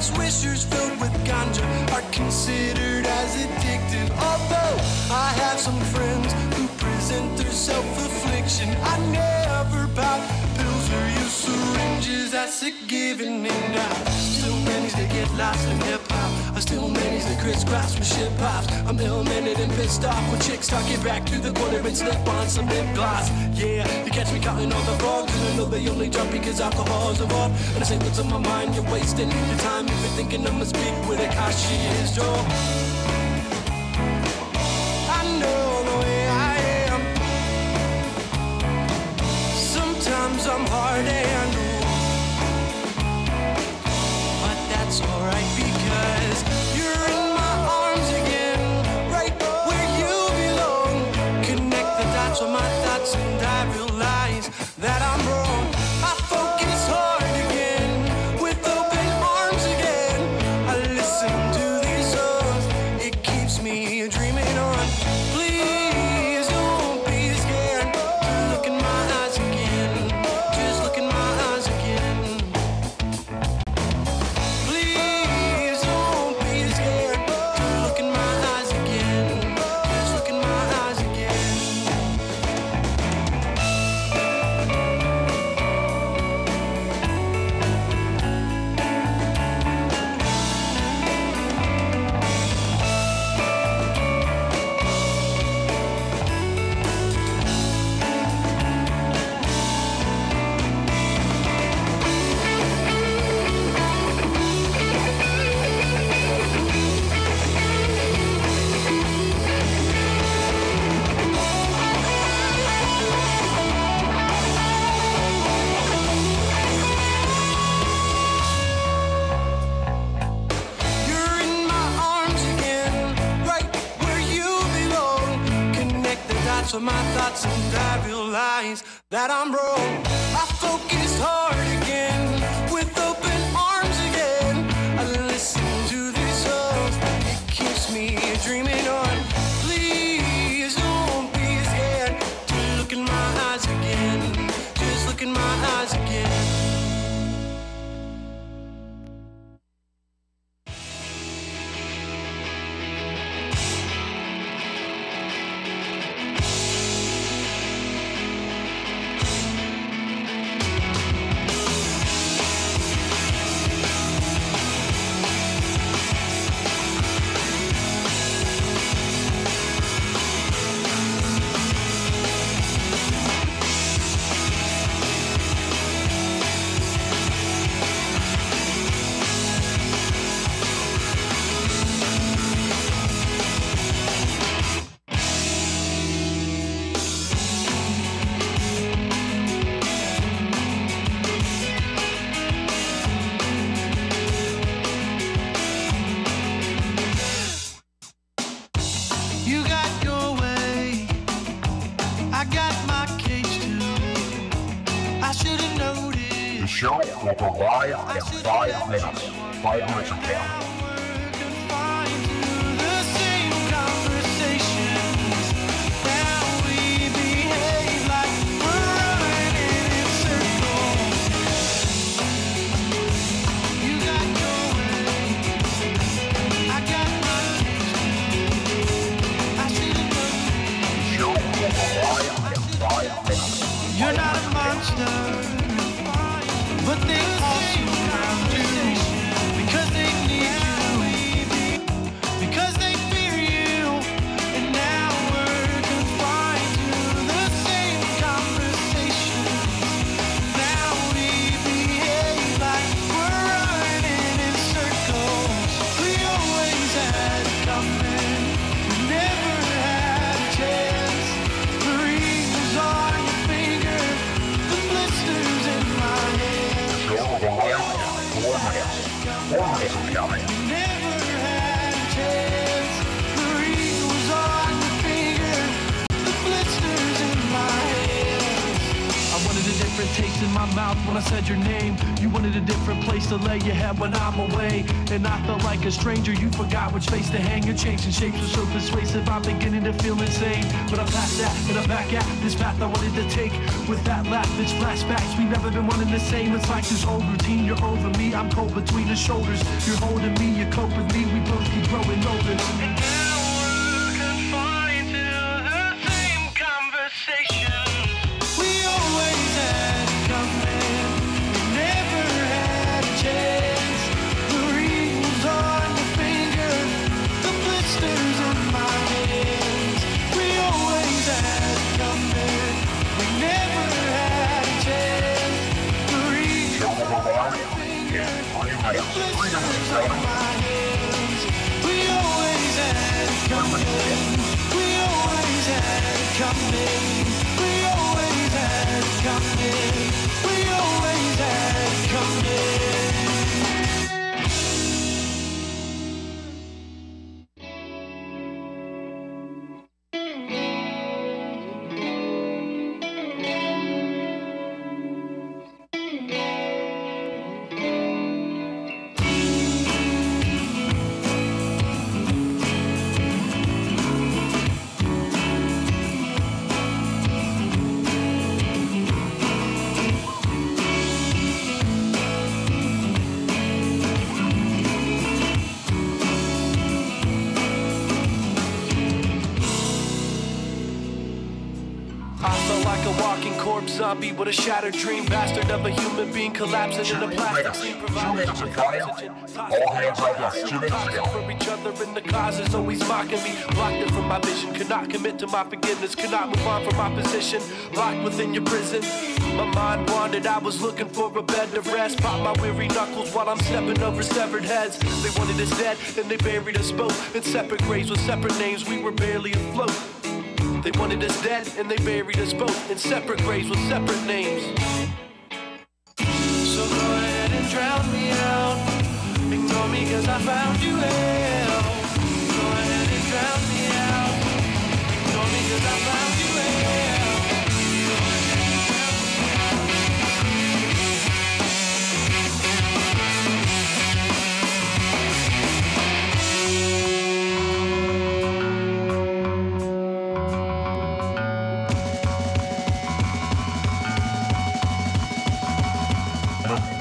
swishers filled with ganja are considered as addictive. Although I have some friends who present their self-affliction, I never pop pills or use syringes. That's a given. And I still manage to get lost in hip-hop. I still manage to crisscross with shit pops. I'm ill-mannered and pissed off when chicks talk it back through the corner and slip on some lip gloss. Yeah, you catch me counting all the frogs, and I know they only jump because alcohol's involved. And I say what's on my mind, you're wasting your time if you're thinking I'ma speak with a Kashi is Joe. I know the way I am. Sometimes I'm hard to handle, but that's alright because you're in my arms again, right where you belong. Connect the dots with my thoughts and I realize that I'm wrong. I focus hard again, with open arms again. I listen to these songs, it keeps me dreaming on. Please don't be scared to look in my eyes again. Just look in my eyes again. Please don't be scared to look in my eyes again. Just look in my eyes again. You're in my arms again, right where you belong. Connect the dots with my thoughts and I realize that I'm wrong. I focused hard again, with open arms again. I listen to these songs, it keeps me dreaming on. Please don't be scared to look in my eyes again. Just look in my eyes again. You got your way, I got my case too. I should have noticed. The show will go live in 5 minutes. 5 minutes from now. Confined to the same conversations. Now we behave like we're running in circles. You got your way, I got my case. I should have known. The show will go live in 5 minutes. You're not a monster, but they all surround you because they need you, because they fear you. And now we're confined to the same conversations. Now we behave like we're running in circles. We always had it coming, we never had a chance. The rings on your finger, the blisters in my hand. The show will go live in 4 minutes. 4 minutes from now. Never had a chance. The ring was on your finger, the blisters in my hand. I wanted a different taste in my mouth when I said your name. You wanted a different place to lay your head when I'm away, and I felt like a stranger. You forgot which face to hang. Your changing shapes were so persuasive, I'm beginning to feel insane. But I'm past that, and I'm back at this path I wanted to take. With that laugh, it's flashbacks. We never been one and the same. It's like this old routine. You're over me, I'm cold between the shoulders. You're holding me, you cope with me. We both keep growing older. And now we're confined to the same conversation. We always had it coming. We never had a chance. The rings on your finger, the blisters on my hands. We always had it coming. We never had a chance. The rings on your finger, the blisters on my hands. We always had it coming. We always had it coming. We always had it coming. We always had it coming. Zombie with a shattered dream, bastard of a human being collapsing in a plastic scene, providing oxygen, toxic for each other, and the cause is always mocking me. Blocked it from my vision, could not commit to my forgiveness, could not move on from my position, locked within your prison. My mind wandered, I was looking for a bed to rest, pop my weary knuckles while I'm stepping over severed heads. They wanted us dead, and they buried us both in separate graves with separate names, we were barely afloat. They wanted us dead, and they buried us both in separate graves with separate names. So go ahead and drown me out. Ignore me cause I found you hell. Go ahead and drown me out. Ignore me cause I found you hell.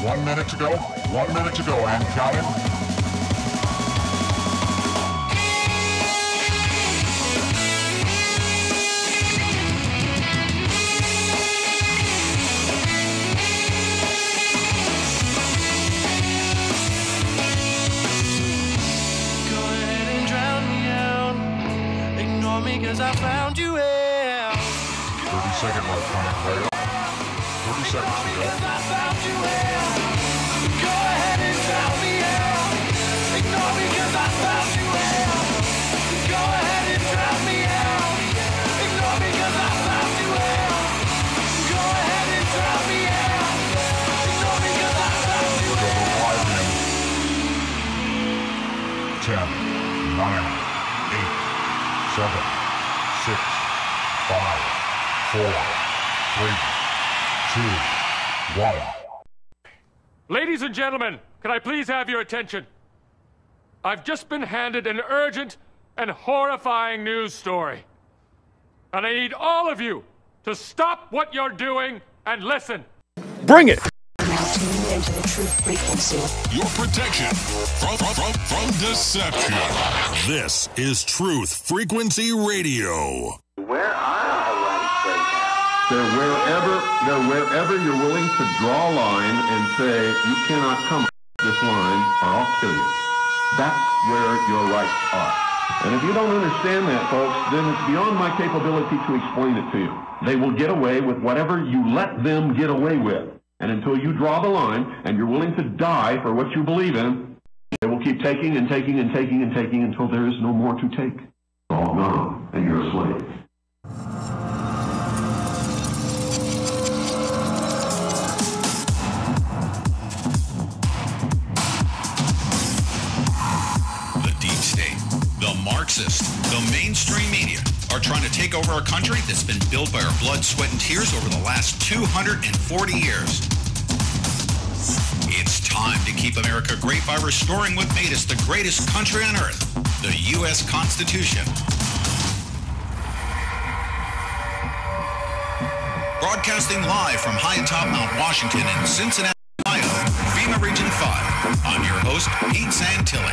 One minute to go, and counting. Go ahead and drown me out. Ignore me cause I found you hell. 30-second mark coming, player. 30 seconds to go. I found you hell. Go ahead and drown me out. Ignore me cause I found you hell. Go ahead and drown me out. Ignore me cause I found you hell. Go ahead and drown me out. Ignore me cause I found you hell. 10, 9, 8, 7, 6, 5, 4, 3, 2, 1. Ladies and gentlemen, can I please have your attention? I've just been handed an urgent and horrifying news story. And I need all of you to stop what you're doing and listen. Bring it! Now tune into the truth frequency. Your protection from deception. This is Truth Frequency Radio. Where are our rights right now? They're wherever you're willing to draw a line and say, you cannot come this line or I'll kill you. That's where your rights are. And if you don't understand that, folks, then it's beyond my capability to explain it to you. They will get away with whatever you let them get away with. And until you draw the line and you're willing to die for what you believe in, they will keep taking and taking and taking and taking until there is no more to take. It's all gone, and you're a slave. The deep state, the Marxist, the mainstream media are trying to take over a country that's been built by our blood, sweat, and tears over the last 240 years. It's time to keep America great by restoring what made us the greatest country on earth, the U.S. Constitution. Broadcasting live from high atop Mount Washington in Cincinnati, Ohio, FEMA Region 5. I'm your host, Pete Santilli.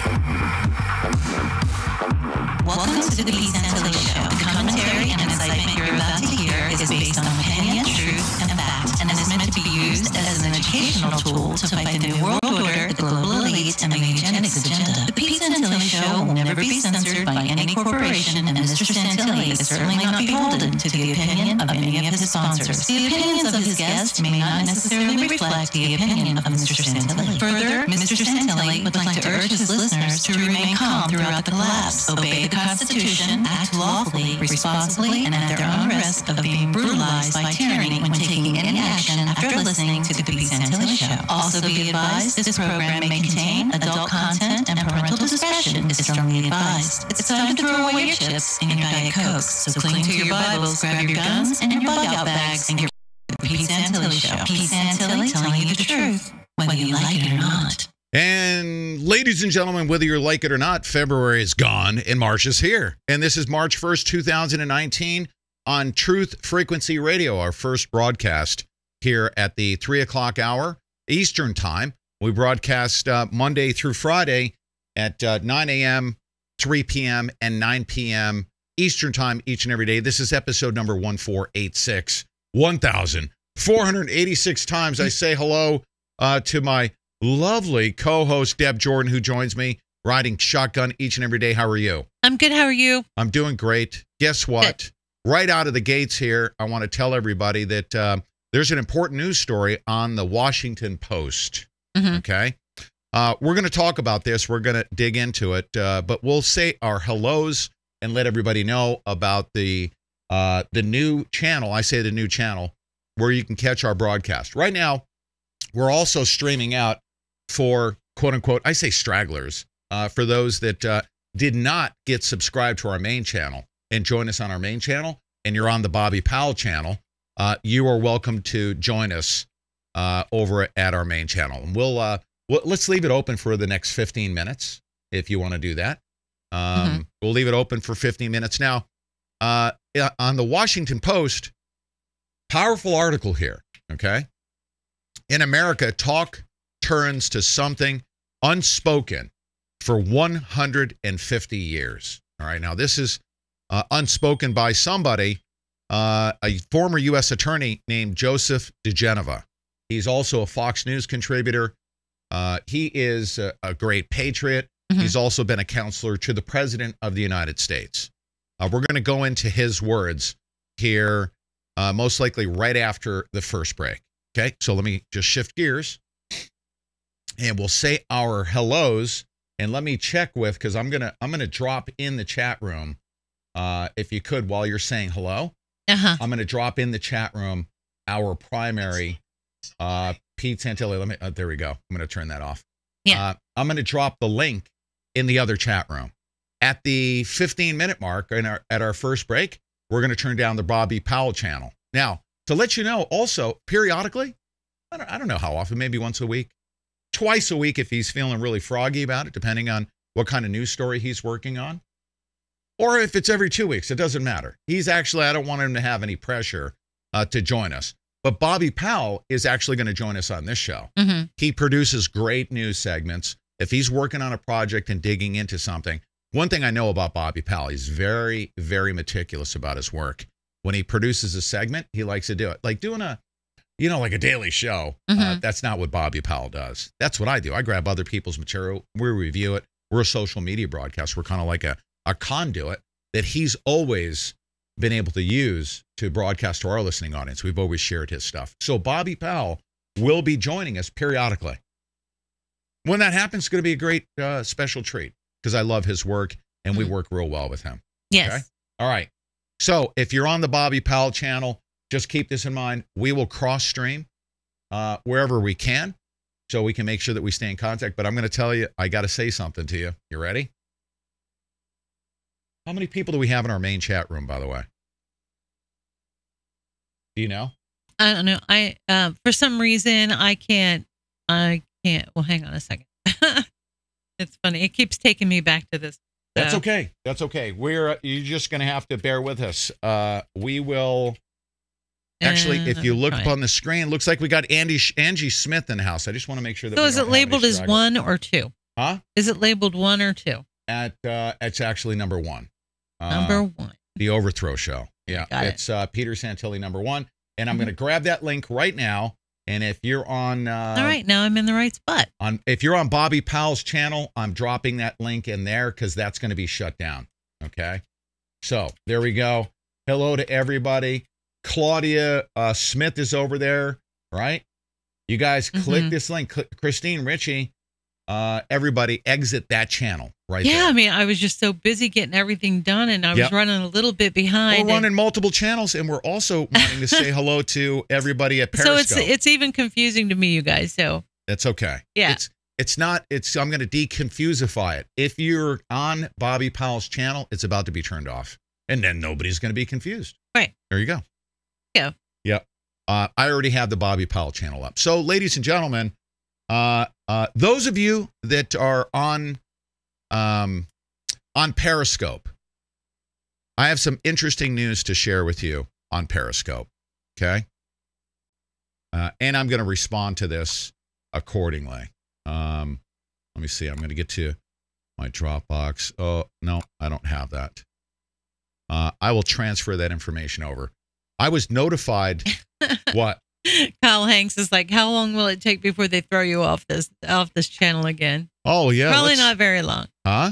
Welcome to the Pete Santilli Show. The commentary and incitement you're about to hear is based on opinion, truth, and fact, and is meant to be used as an educational tool to fight the New World Order, the global elite, and the eugenics agenda. The Pete Santilli Show will never be censored by any corporation, and Mr. Santilli is certainly not beholden to the opinion of any of his sponsors. The opinions of his guests may not necessarily reflect the opinion of Mr. Santilli. Further, Mr. Santilli would like to urge his listeners to remain calm throughout the collapse, obey the Constitution, act lawfully, responsibly, and at their own risk of being brutalized by tyranny when taking any action after listening to the Pete Santilli Show. Also be advised, this program may contain adult content and parental discretion is strongly advised. It's time to throw away your chips and your Diet Cokes, so cling to your Bibles, grab your guns and your bug-out bags, and get ready for the Pete Santilli Show. Pete Santilli telling you the truth, whether you like it or not. And ladies and gentlemen, whether you like it or not, February is gone and March is here. And this is March 1st, 2019 on Truth Frequency Radio, our first broadcast here at the 3 o'clock hour Eastern Time. We broadcast Monday through Friday at 9 a.m., 3 p.m., and 9 p.m. Eastern Time each and every day. This is episode number 1486. 1,486 times I say hello to my lovely co-host, Deb Jordan, who joins me riding shotgun each and every day. How are you? I'm good. How are you? I'm doing great. Guess what? Good. Right out of the gates here, I want to tell everybody that there's an important news story on the Washington Post. Mm-hmm. Okay? We're going to talk about this. We're going to dig into it. But we'll say our hellos and let everybody know about the new channel. I say the new channel where you can catch our broadcast. Right now, we're also streaming out for quote unquote, I say stragglers, for those that did not get subscribed to our main channel and join us on our main channel, and you're on the Bobby Powell channel, you are welcome to join us over at our main channel. And let's leave it open for the next 15 minutes if you want to do that. We'll leave it open for 15 minutes. Now, on the Washington Post, powerful article here, okay? In America, talk turns to something unspoken for 150 years. All right, now this is unspoken by somebody, a former U.S. attorney named Joseph DeGeneva. He's also a Fox News contributor. He is a great patriot. Mm-hmm. He's also been a counselor to the President of the United States. We're going to go into his words here, most likely right after the first break. Okay, so let me just shift gears and we'll say our hellos, and let me check with, because I'm gonna drop in the chat room, if you could, while you're saying hello. I'm gonna drop in the chat room our primary Pete Santilli. Let me there we go. I'm gonna turn that off. Yeah. I'm gonna drop the link in the other chat room. At the 15-minute mark at our first break, we're gonna turn down the Bobby Powell channel. Now, to let you know, also, periodically, I don't know how often, maybe once a week, twice a week if he's feeling really froggy about it, depending on what kind of news story he's working on. Or if it's every 2 weeks, it doesn't matter. He's actually, I don't want him to have any pressure to join us. But Bobby Powell is actually going to join us on this show. Mm-hmm. He produces great news segments. If he's working on a project and digging into something, one thing I know about Bobby Powell, he's very, very meticulous about his work. When he produces a segment, he likes to do it. Like doing like a daily show. Mm-hmm. That's not what Bobby Powell does. That's what I do. I grab other people's material. We review it. We're a social media broadcast. We're kind of like a conduit that he's always been able to use to broadcast to our listening audience. We've always shared his stuff. So Bobby Powell will be joining us periodically. When that happens, it's going to be a great special treat because I love his work and we work real well with him. Yes. Okay? All right. So if you're on the Bobby Powell channel, just keep this in mind. We will cross stream wherever we can so we can make sure that we stay in contact. But I'm going to tell you, I got to say something to you. You ready? How many people do we have in our main chat room, by the way? Do you know? I don't know. For some reason I can't. Well, hang on a second. It's funny. It keeps taking me back to this. That's okay. That's okay. You're just going to have to bear with us. We will. Actually, if you look up on the screen, looks like we got Angie Smith in the house. I just want to make sure that. So is it labeled as 1 or 2? Huh? Is it labeled 1 or 2? It's actually number 1. Number 1. The Overthrow Show. Yeah, it's Peter Santilli number 1, and I'm going to grab that link right now. And if you're on, all right, now I'm in the right spot. If you're on Bobby Powell's channel, I'm dropping that link in there because that's going to be shut down. Okay, so there we go. Hello to everybody. Claudia Smith is over there, right? You guys click this link. Christine Ritchie, everybody exit that channel right there. Yeah, I mean, I was just so busy getting everything done, and I was running a little bit behind. We're running multiple channons, and we're also wanting to say hello to everybody at Periscope. So it's even confusing to me, you guys. So that's okay. Yeah, it's not. I'm going to deconfusify it. If you're on Bobby Powell's channel, it's about to be turned off, and then nobody's going to be confused. Right there, you go. Yeah. Yep. I already have the Bobby Powell channel up. So, ladies and gentlemen, those of you that are on Periscope, I have some interesting news to share with you on Periscope. Okay. And I'm going to respond to this accordingly. Let me see. I'm going to get to my Dropbox. Oh, no, I don't have that. I will transfer that information over. I was notified. What? Kyle Hanks is like, how long will it take before they throw you off this channel again? Oh yeah, probably not very long. Huh?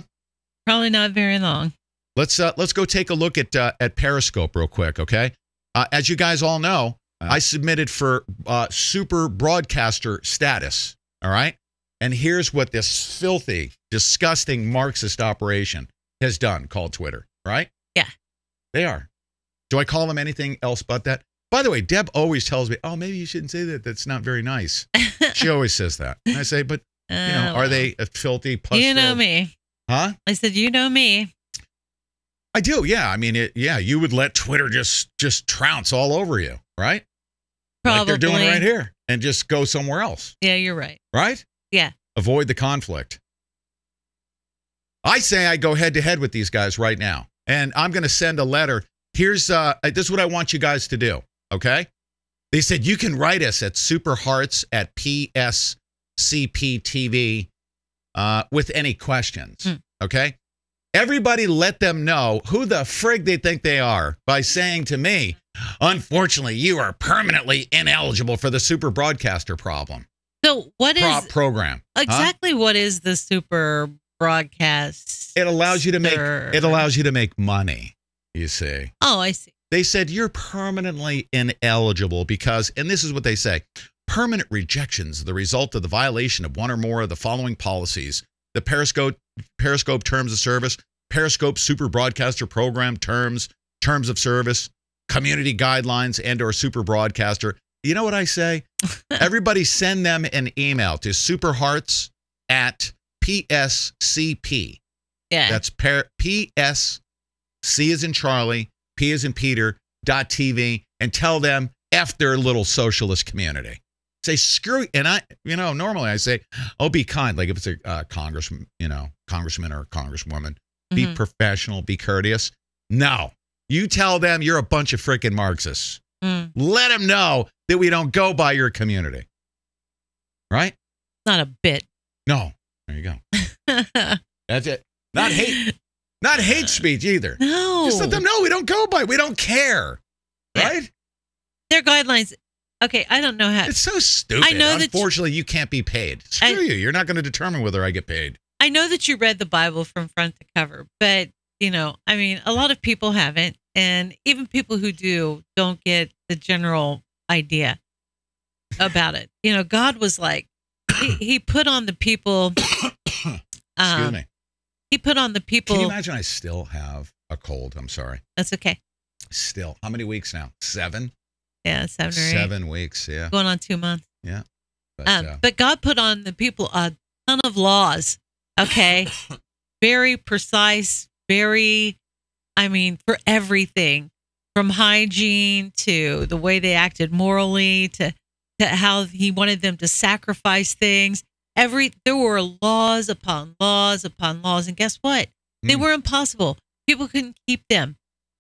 Probably not very long. Let's go take a look at Periscope real quick, okay? As you guys all know, I submitted for super broadcaster status. All right, and here's what this filthy, disgusting Marxist operation has done, called Twitter. Right? Yeah, they are. Do I call them anything else but that? By the way, Deb always tells me, "Oh, maybe you shouldn't say that. That's not very nice." She always says that. And I say, "But are they a filthy?" You know me, huh? I said, "You know me." I do. Yeah. I mean, you would let Twitter just trounce all over you, right? Probably. Like they're doing right here, and just go somewhere else. Yeah, you're right. Right? Yeah. Avoid the conflict. I say I go head to head with these guys right now, and I'm going to send a letter. Here's this is what I want you guys to do. Okay? They said you can write us at superhearts@pscptv with any questions. Okay? Everybody let them know who the frig they think they are by saying to me, unfortunately, you are permanently ineligible for the super broadcaster problem. So what is program? Exactly what is the super broadcast? It allows you to make money, you see. Oh, I see. They said you're permanently ineligible because, and this is what they say, permanent rejections are the result of the violation of one or more of the following policies: the Periscope terms of service, Periscope super broadcaster program terms of service, community guidelines, and or super broadcaster. You know what I say? Everybody send them an email to superhearts@pscp. Yeah. That's PS, C as in Charlie, P as in Peter, .tv, and tell them F their little socialist community. Say screw, and normally I say, oh, be kind. Like if it's a congressman or congresswoman, be professional, be courteous. No, you tell them you're a bunch of freaking Marxists. Let them know that we don't go by your community. Right? Not a bit. No. There you go. That's it. Not hate speech either. No. Just let them know we don't go by. We don't care. Right? Their guidelines. Okay, I don't know how. It's so stupid. I know Unfortunately, you can't be paid. Screw you. You're not going to determine whether I get paid. I know that you read the Bible from front to cover, but, a lot of people haven't. And even people who do don't get the general idea about it. God was like, he put on the people. Excuse me. He put on the people. Can you imagine I still have a cold? I'm sorry. That's okay. Still. How many weeks now? 7? Yeah, 7 or 8. 7 weeks, yeah. Going on 2 months. Yeah. But God put on the people a ton of laws, okay? Very precise, very I mean, for everything from hygiene to the way they acted morally to how he wanted them to sacrifice things. There were laws upon laws upon laws. And guess what? They were impossible. People couldn't keep them.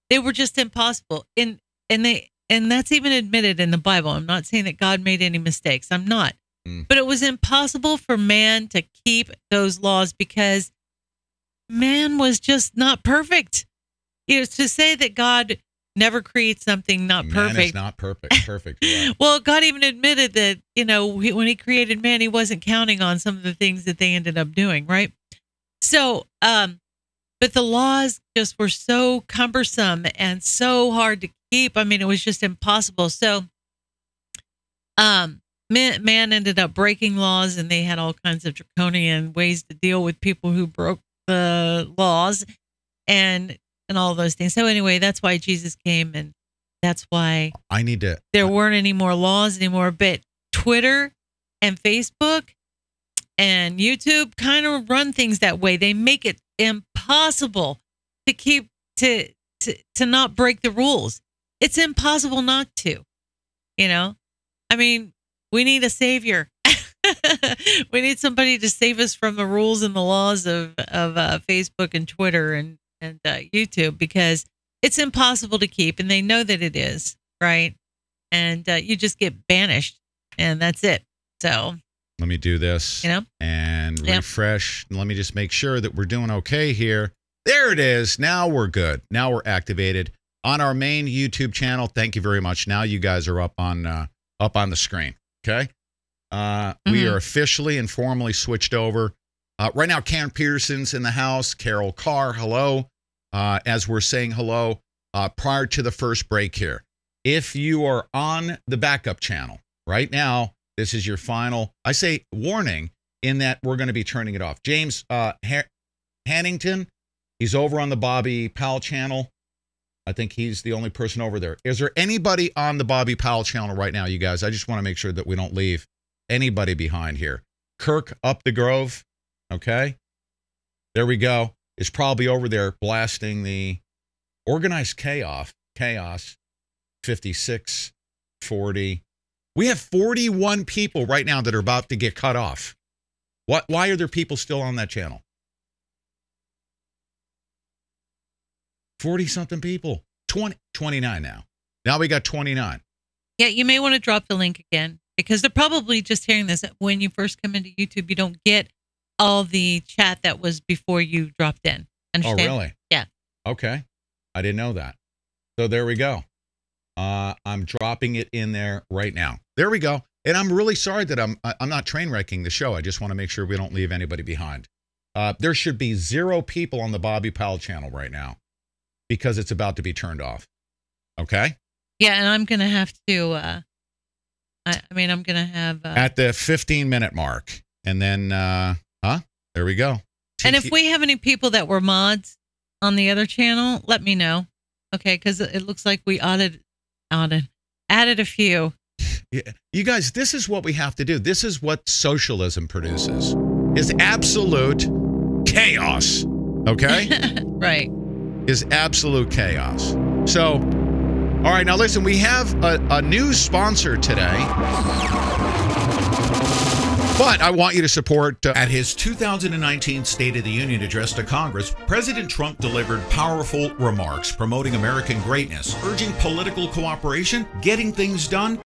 They were just impossible. And that's even admitted in the Bible. I'm not saying that God made any mistakes. I'm not. But it was impossible for man to keep those laws because man was just not perfect. To say that God never creates something not perfect. Man is not perfect. Yeah. Well, God even admitted that, when he created man, he wasn't counting on some of the things that they ended up doing, right? So, but the laws just were so cumbersome and so hard to keep. I mean, it was just impossible. So, man ended up breaking laws, and they had all kinds of draconian ways to deal with people who broke the laws and all those things. So anyway, that's why Jesus came, and that's why there weren't any more laws anymore. But Twitter and Facebook and YouTube kind of run things that way. They make it impossible to keep to not break the rules. It's impossible not to. I mean, we need a savior. We need somebody to save us from the rules and the laws of Facebook and Twitter and YouTube, because it's impossible to keep, and they know that it is, right? And you just get banished, and that's it. So let me do this, and refresh. Let me just make sure that we're doing okay here. There it is. Now we're good. Now we're activated on our main YouTube channel. Thank you very much. Now you guys are up on the screen. Okay. We are officially and formally switched over. Right now, Karen Peterson's in the house. Carol Carr, hello. As we're saying hello, prior to the first break here. If you are on the backup channel right now, this is your final, I say, warning, in that we're going to be turning it off. James Hannington, he's over on the Bobby Powell channel. I think he's the only person over there. Is there anybody on the Bobby Powell channel right now, you guys? I just want to make sure that we don't leave anybody behind here. Kirk Up the Grove, okay? There we go. Is probably over there blasting the Organized Chaos 5640. We have 41 people right now that are about to get cut off. Why are there people still on that channel? 40-something people. 29 now. Now we got 29. Yeah, you may want to drop the link again, because they're probably just hearing this. When you first come into YouTube, you don't get all the chat that was before you dropped in. Understand? Oh, really? Yeah. Okay. I didn't know that. So there we go. I'm dropping it in there right now. There we go. And I'm really sorry that I'm not train wrecking the show. I just want to make sure we don't leave anybody behind. There should be 0 people on the Bobby Powell channel right now, because it's about to be turned off. Okay? Yeah, and I'm going to have to, I'm going to have... at the 15-minute mark. And then, there we go. And if we have any people that were mods on the other channel, let me know. Okay, because it looks like we added a few. Yeah. You guys, this is what we have to do. This is what socialism produces, is absolute chaos. Okay? Right. Is absolute chaos. So, all right, now listen, we have a new sponsor today. But I want you to support... At his 2019 State of the Union address to Congress, President Trump delivered powerful remarks promoting American greatness, urging political cooperation, getting things done,